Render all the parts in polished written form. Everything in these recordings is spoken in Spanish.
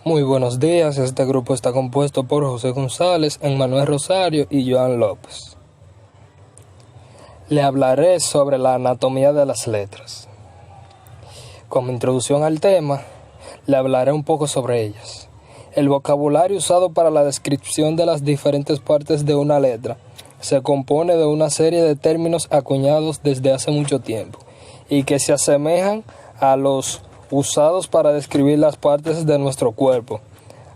Muy buenos días, este grupo está compuesto por José González, Emmanuel Rosario y Joan López. Le hablaré sobre la anatomía de las letras. Como introducción al tema, le hablaré un poco sobre ellas. El vocabulario usado para la descripción de las diferentes partes de una letra se compone de una serie de términos acuñados desde hace mucho tiempo y que se asemejan a los usados para describir las partes de nuestro cuerpo.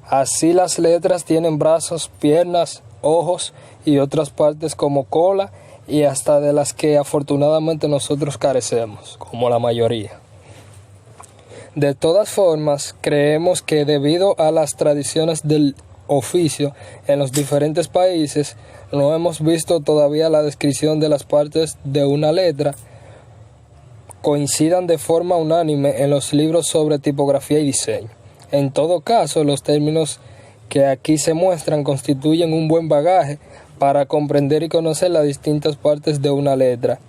Así las letras tienen brazos, piernas, ojos y otras partes como cola y hasta de las que afortunadamente nosotros carecemos, como la mayoría. De todas formas, creemos que debido a las tradiciones del oficio en los diferentes países, no hemos visto todavía la descripción de las partes de una letra coincidan de forma unánime en los libros sobre tipografía y diseño. En todo caso, los términos que aquí se muestran constituyen un buen bagaje para comprender y conocer las distintas partes de una letra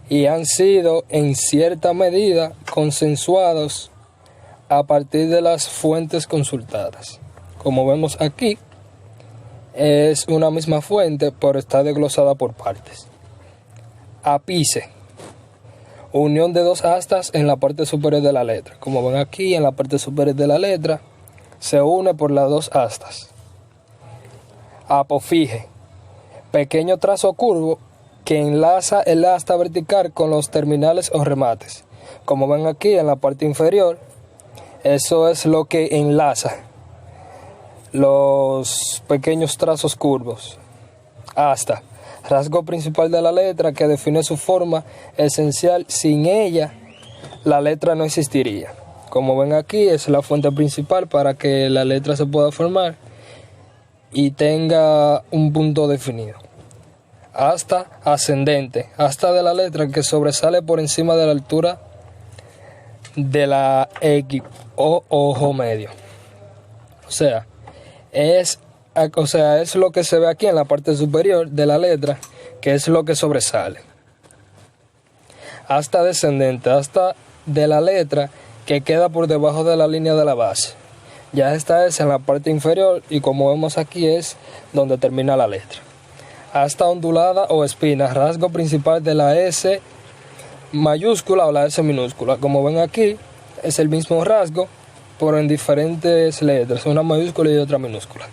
y han sido en cierta medida consensuados a partir de las fuentes consultadas. Como vemos aquí, es una misma fuente, pero está desglosada por partes. Ápice. Unión de dos astas en la parte superior de la letra. Como ven aquí, en la parte superior de la letra se une por las dos astas. Apófice. Pequeño trazo curvo que enlaza el asta vertical con los terminales o remates. Como ven aquí, en la parte inferior, eso es lo que enlaza los pequeños trazos curvos. Asta. Rasgo principal de la letra que define su forma esencial. Sin ella, la letra no existiría. Como ven aquí, es la fuente principal para que la letra se pueda formar y tenga un punto definido. Asta ascendente. Asta de la letra que sobresale por encima de la altura de la X o ojo medio. O sea, es lo que se ve aquí en la parte superior de la letra, que es lo que sobresale. Asta descendente, asta de la letra que queda por debajo de la línea de la base. Ya esta es en la parte inferior y como vemos aquí es donde termina la letra. Asta ondulada o espina, rasgo principal de la S mayúscula o la S minúscula. Como ven aquí, es el mismo rasgo, pero en diferentes letras, una mayúscula y otra minúscula.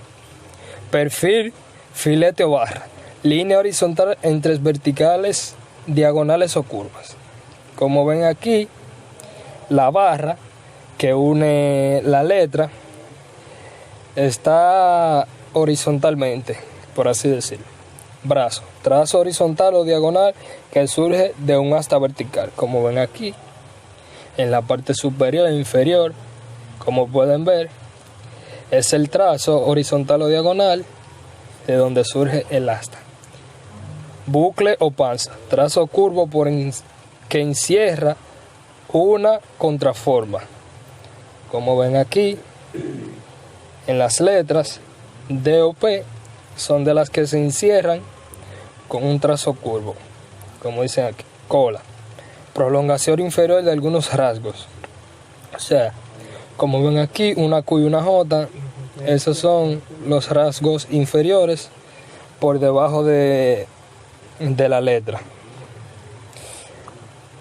Perfil, filete o barra. Línea horizontal entre verticales, diagonales o curvas. Como ven aquí, la barra que une la letra está horizontalmente, por así decirlo. Brazo, trazo horizontal o diagonal que surge de un asta vertical. Como ven aquí, en la parte superior e inferior, como pueden ver, es el trazo horizontal o diagonal de donde surge el asta. Bucle o panza, trazo curvo que encierra una contraforma. Como ven aquí, en las letras D o P son de las que se encierran con un trazo curvo. Como dicen aquí, cola. Prolongación inferior de algunos rasgos. O sea, como ven aquí, una Q y una J, esos son los rasgos inferiores por debajo de la letra.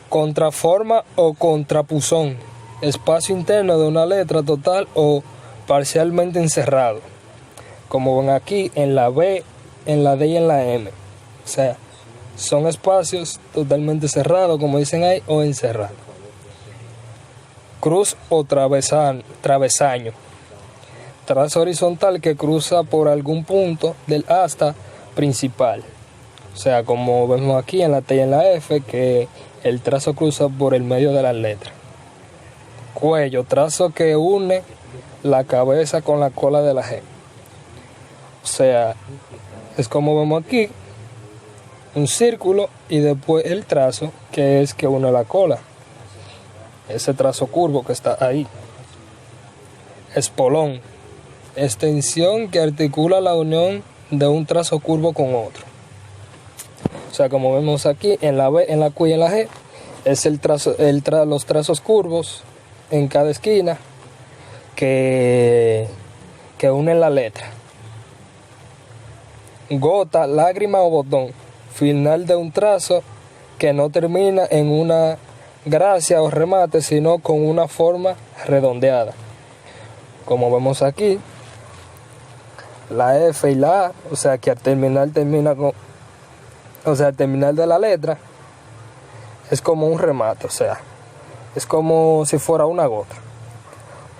Contraforma o contrapuzón, espacio interno de una letra total o parcialmente encerrado. Como ven aquí, en la B, en la D y en la M. O sea, son espacios totalmente cerrados, como dicen ahí, o encerrados. Cruz o travesaño. Trazo horizontal que cruza por algún punto del asta principal. O sea, como vemos aquí en la T y en la F, que el trazo cruza por el medio de las letras. Cuello, trazo que une la cabeza con la cola de la G. O sea, es como vemos aquí, un círculo y después el trazo que es que une la cola. Ese trazo curvo que está ahí. Espolón, extensión que articula la unión de un trazo curvo con otro. O sea, como vemos aquí en la B, en la Q y en la G, es los trazos curvos en cada esquina que unen la letra. Gota, lágrima o botón, final de un trazo que no termina en una gracia o remate, sino con una forma redondeada. Como vemos aquí, la F y la A, o sea que al terminar al terminar de la letra es como un remate, o sea, es como si fuera una gota.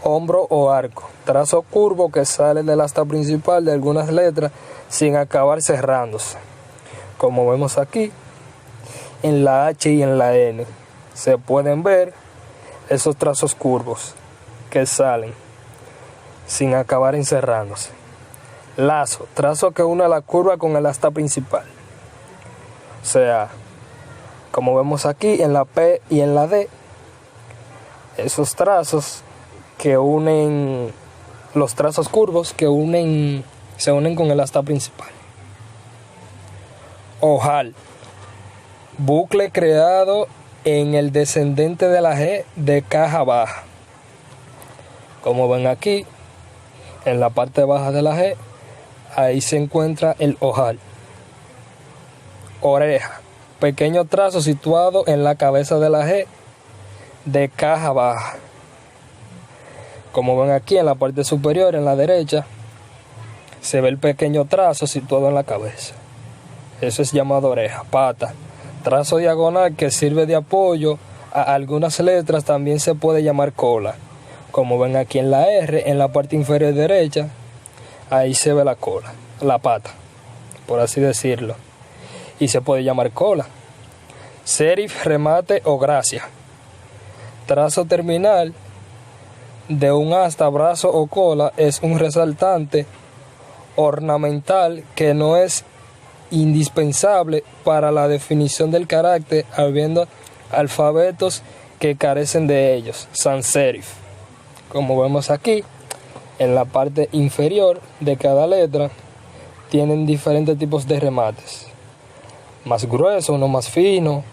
Hombro o arco, trazo curvo que sale del asta principal de algunas letras sin acabar cerrándose. Como vemos aquí, en la H y en la N se pueden ver esos trazos curvos que salen sin acabar encerrándose. Lazo, trazo que une la curva con el asta principal. O sea, como vemos aquí en la P y en la D, esos trazos que unen, los trazos curvos que se unen con el asta principal. Ojal, bucle creado en el descendente de la G de caja baja. Como ven aquí, en la parte baja de la G, ahí se encuentra el ojal. Oreja, pequeño trazo situado en la cabeza de la G de caja baja. Como ven aquí en la parte superior, en la derecha, se ve el pequeño trazo situado en la cabeza. Eso es llamado oreja. Pata, trazo diagonal que sirve de apoyo a algunas letras, también se puede llamar cola. Como ven aquí en la R, en la parte inferior derecha, ahí se ve la cola, la pata, por así decirlo, y se puede llamar cola. Serif, remate o gracia, trazo terminal de un asta, brazo o cola, es un resaltante ornamental que no es indispensable para la definición del carácter, habiendo alfabetos que carecen de ellos. Sans serif, como vemos aquí, en la parte inferior de cada letra tienen diferentes tipos de remates, más grueso, uno más fino,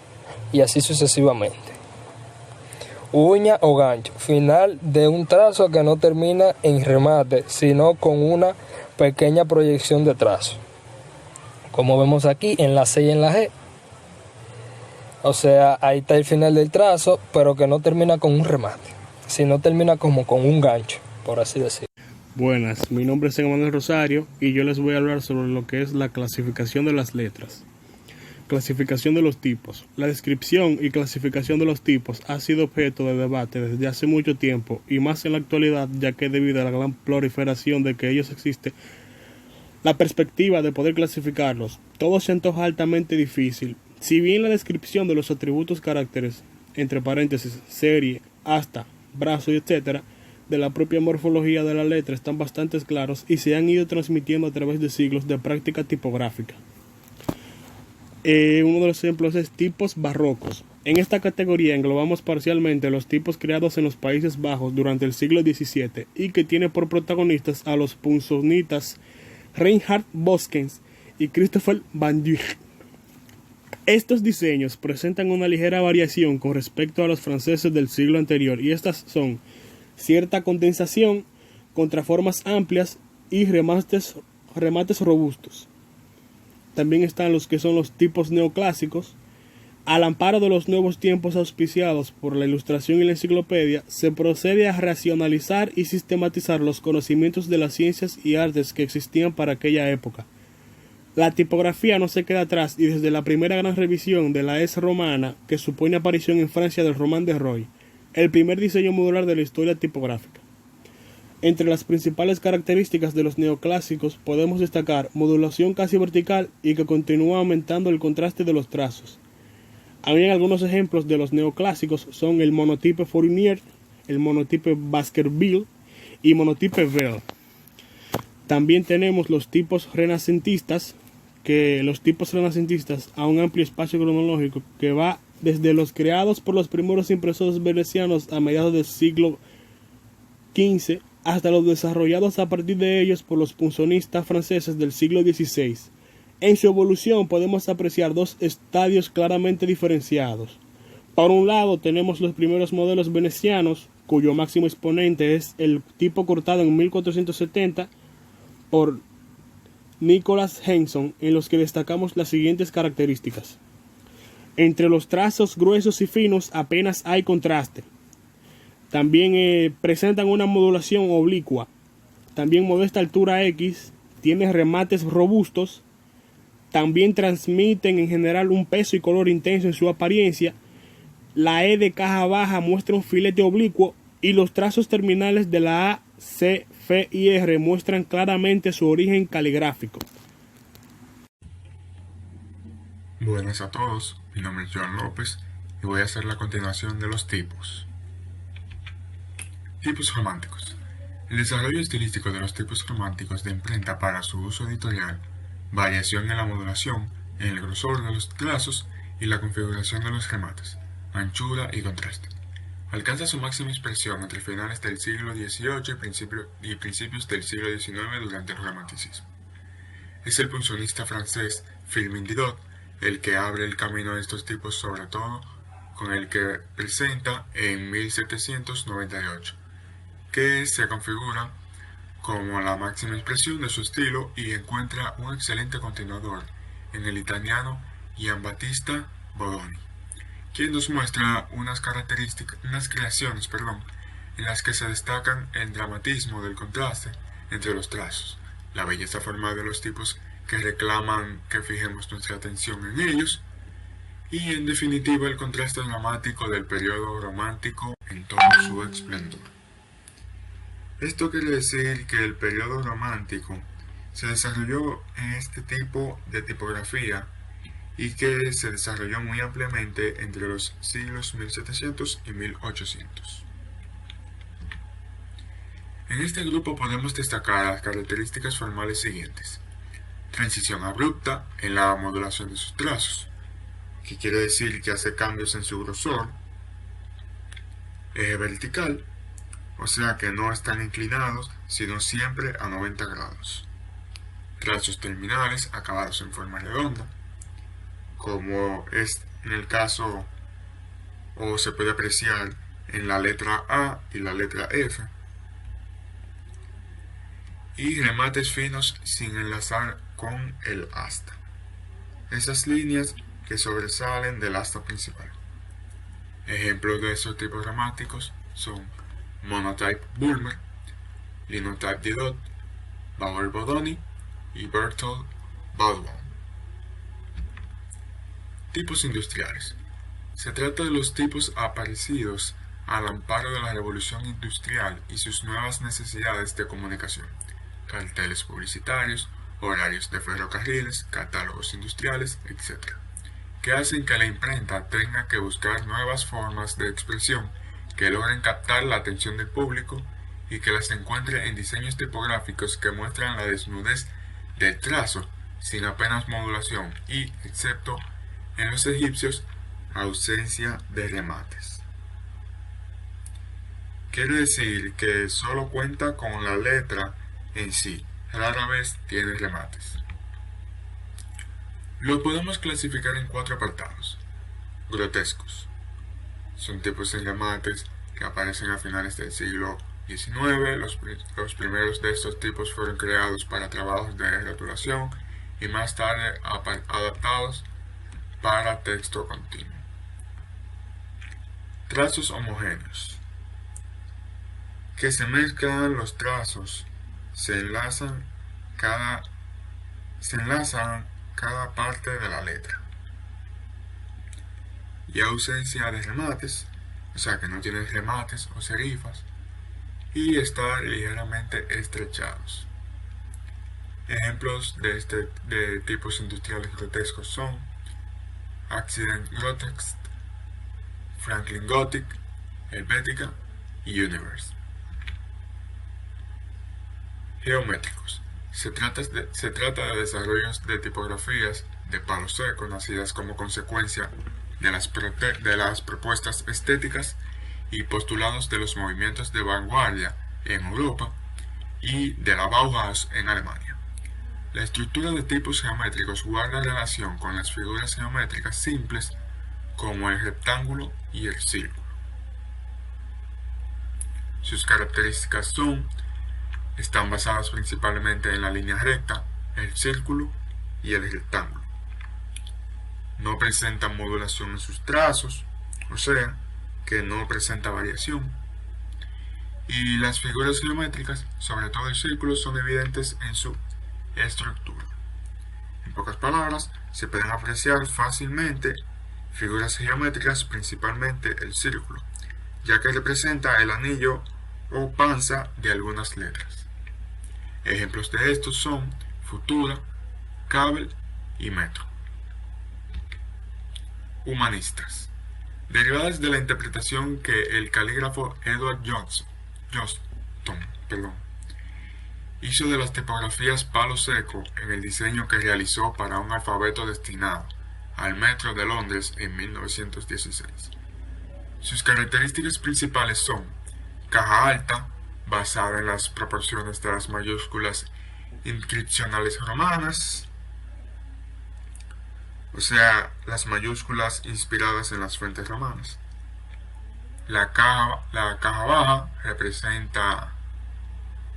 y así sucesivamente. Uña o gancho, final de un trazo que no termina en remate, sino con una pequeña proyección de trazo. Como vemos aquí en la C y en la G. O sea, ahí está el final del trazo, pero que no termina con un remate, sino termina como con un gancho, por así decirlo. Buenas, mi nombre es Emanuel Rosario y yo les voy a hablar sobre lo que es la clasificación de las letras. Clasificación de los tipos. La descripción y clasificación de los tipos ha sido objeto de debate desde hace mucho tiempo y más en la actualidad, ya que debido a la gran proliferación de que ellos existen, la perspectiva de poder clasificarlos, todo se antoja altamente difícil. Si bien la descripción de los atributos caracteres, entre paréntesis, serie, asta, brazo y etc., de la propia morfología de la letra están bastante claros y se han ido transmitiendo a través de siglos de práctica tipográfica. Uno de los ejemplos es tipos barrocos. En esta categoría englobamos parcialmente los tipos creados en los Países Bajos durante el siglo XVII y que tiene por protagonistas a los punzonitas Reinhard Boskens y Christopher van Dijk. Estos diseños presentan una ligera variación con respecto a los franceses del siglo anterior, y estas son cierta condensación, contraformas amplias y remates robustos. También están los que son los tipos neoclásicos. Al amparo de los nuevos tiempos auspiciados por la Ilustración y la Enciclopedia, se procede a racionalizar y sistematizar los conocimientos de las ciencias y artes que existían para aquella época. La tipografía no se queda atrás y desde la primera gran revisión de la S romana, que supone aparición en Francia del Roman de Roy, el primer diseño modular de la historia tipográfica. Entre las principales características de los neoclásicos podemos destacar modulación casi vertical y que continúa aumentando el contraste de los trazos. Habían algunos ejemplos de los neoclásicos son el monotipe Fournier, el monotipe Baskerville y monotipe Bell. También tenemos los tipos renacentistas, a un amplio espacio cronológico que va desde los creados por los primeros impresores venecianos a mediados del siglo XV hasta los desarrollados a partir de ellos por los punzonistas franceses del siglo XVI. En su evolución podemos apreciar dos estadios claramente diferenciados. Por un lado tenemos los primeros modelos venecianos cuyo máximo exponente es el tipo cortado en 1470 por Nicholas Henson, en los que destacamos las siguientes características. Entre los trazos gruesos y finos apenas hay contraste. También presentan una modulación oblicua. También modesta altura X, tiene remates robustos. También transmiten en general un peso y color intenso en su apariencia. La E de caja baja muestra un filete oblicuo y los trazos terminales de la A, C, F y R muestran claramente su origen caligráfico. Buenas a todos, mi nombre es Joan López y voy a hacer la continuación de los tipos. Tipos románticos. El desarrollo estilístico de los tipos románticos de imprenta para su uso editorial, variación en la modulación, en el grosor de los trazos y la configuración de los remates, anchura y contraste. Alcanza su máxima expresión entre finales del siglo XVIII y principios del siglo XIX durante el romanticismo. Es el punzonista francés Firmin Didot el que abre el camino a estos tipos, sobre todo con el que presenta en 1798, que se configura como la máxima expresión de su estilo y encuentra un excelente continuador en el italiano Giambattista Bodoni, quien nos muestra unas creaciones en las que se destacan el dramatismo del contraste entre los trazos, la belleza formal de los tipos que reclaman que fijemos nuestra atención en ellos, y en definitiva el contraste dramático del periodo romántico en todo su esplendor. Esto quiere decir que el periodo romántico se desarrolló en este tipo de tipografía y que se desarrolló muy ampliamente entre los siglos 1700 y 1800. En este grupo podemos destacar las características formales siguientes. Transición abrupta en la modulación de sus trazos, que quiere decir que hace cambios en su grosor. Eje vertical, o sea que no están inclinados, sino siempre a 90 grados. Trazos terminales acabados en forma redonda, como es en el caso, o se puede apreciar en la letra A y la letra F. Y remates finos sin enlazar con el asta. Esas líneas que sobresalen del asta principal. Ejemplos de estos tipos dramáticos son Monotype Bulmer, Linotype Didot, Bauer Bodoni y Berthold Baldwin. Tipos industriales. Se trata de los tipos aparecidos al amparo de la revolución industrial y sus nuevas necesidades de comunicación. Carteles publicitarios, horarios de ferrocarriles, catálogos industriales, etc., que hacen que la imprenta tenga que buscar nuevas formas de expresión que logren captar la atención del público y que las encuentre en diseños tipográficos que muestran la desnudez del trazo sin apenas modulación y, excepto en los egipcios, ausencia de remates. Quiere decir que solo cuenta con la letra en sí, rara vez tiene remates. Lo podemos clasificar en 4 apartados. Grotescos. Son tipos sin remates que aparecen a finales del siglo XIX. Los primeros de estos tipos fueron creados para trabajos de rotulación y más tarde adaptados para texto continuo. Trazos homogéneos. Que se mezclan los trazos, se enlazan cada parte de la letra. Y ausencia de remates, o sea que no tienen remates o serifas, y están ligeramente estrechados. Ejemplos de tipos industriales grotescos son Accident Grotesque, Franklin Gothic, Helvetica y Universe. Geométricos. Se trata de desarrollos de tipografías de palo seco nacidas como consecuencia de las propuestas estéticas y postulados de los movimientos de vanguardia en Europa y de la Bauhaus en Alemania. La estructura de tipos geométricos guarda relación con las figuras geométricas simples como el rectángulo y el círculo. Sus características están basadas principalmente en la línea recta, el círculo y el rectángulo. No presentan modulación en sus trazos, o sea, que no presenta variación. Y las figuras geométricas, sobre todo el círculo, son evidentes en su estructura. En pocas palabras, se pueden apreciar fácilmente figuras geométricas, principalmente el círculo, ya que representa el anillo o panza de algunas letras. Ejemplos de estos son futura, cable y metro. Humanistas. Derivadas de la interpretación que el calígrafo Edward Johnston hizo de las tipografías palo seco en el diseño que realizó para un alfabeto destinado al Metro de Londres en 1916. Sus características principales son caja alta, basada en las proporciones de las mayúsculas inscripcionales romanas, o sea, las mayúsculas inspiradas en las fuentes romanas. La caja baja representa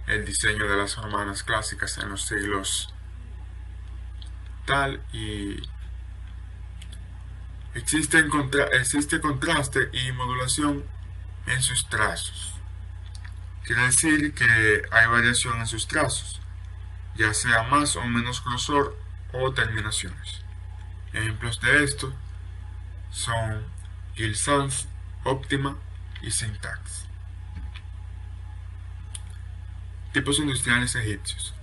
el diseño de las romanas clásicas en los siglos tal, y existe contraste y modulación en sus trazos. Quiere decir que hay variación en sus trazos, ya sea más o menos grosor o terminaciones. Ejemplos de esto son Gill Sans, Optima y Syntax. Tipos industriales egipcios.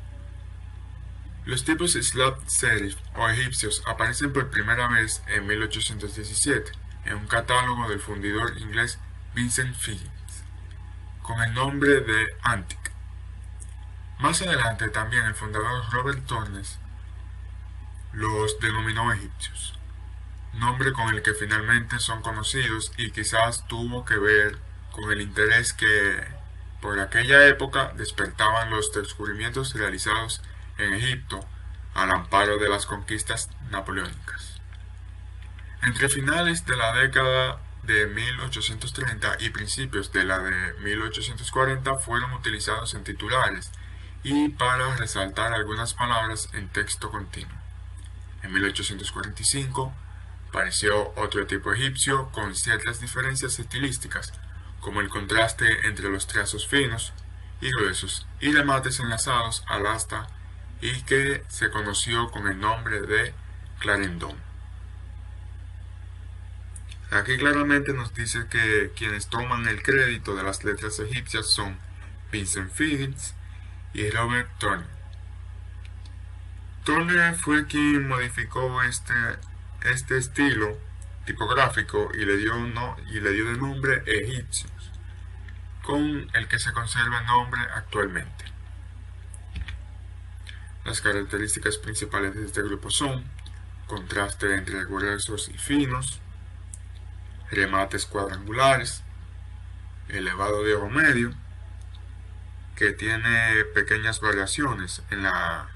Los tipos slot serif o egipcios aparecen por primera vez en 1817 en un catálogo del fundidor inglés Vincent Figgins, con el nombre de Antique. Más adelante también el fundador Robert Tornes los denominó egipcios, nombre con el que finalmente son conocidos, y quizás tuvo que ver con el interés que por aquella época despertaban los descubrimientos realizados en Egipto al amparo de las conquistas napoleónicas. Entre finales de la década de 1830 y principios de la de 1840 fueron utilizados en titulares y para resaltar algunas palabras en texto continuo. En 1845 apareció otro tipo egipcio con ciertas diferencias estilísticas, como el contraste entre los trazos finos y gruesos y remates enlazados al asta, y que se conoció con el nombre de clarendón. Aquí claramente nos dice que quienes toman el crédito de las letras egipcias son Vincent Figgins y Robert Turner. Turner fue quien modificó este estilo tipográfico y le dio de nombre egipcios, con el que se conserva el nombre actualmente. Las características principales de este grupo son contraste entre gruesos y finos, remates cuadrangulares, elevado de ojo medio, que tiene pequeñas variaciones en la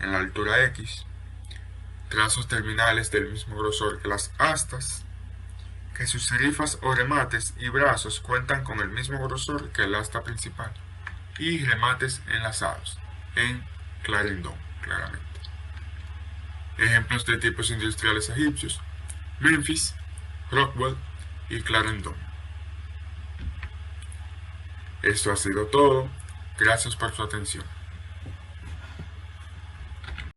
altura X, trazos terminales del mismo grosor que las astas, que sus serifas o remates y brazos cuentan con el mismo grosor que el asta principal, y remates enlazados en clarendón, claramente. Ejemplos de tipos industriales egipcios: Memphis, Rockwell y clarendón. Esto ha sido todo. Gracias por su atención.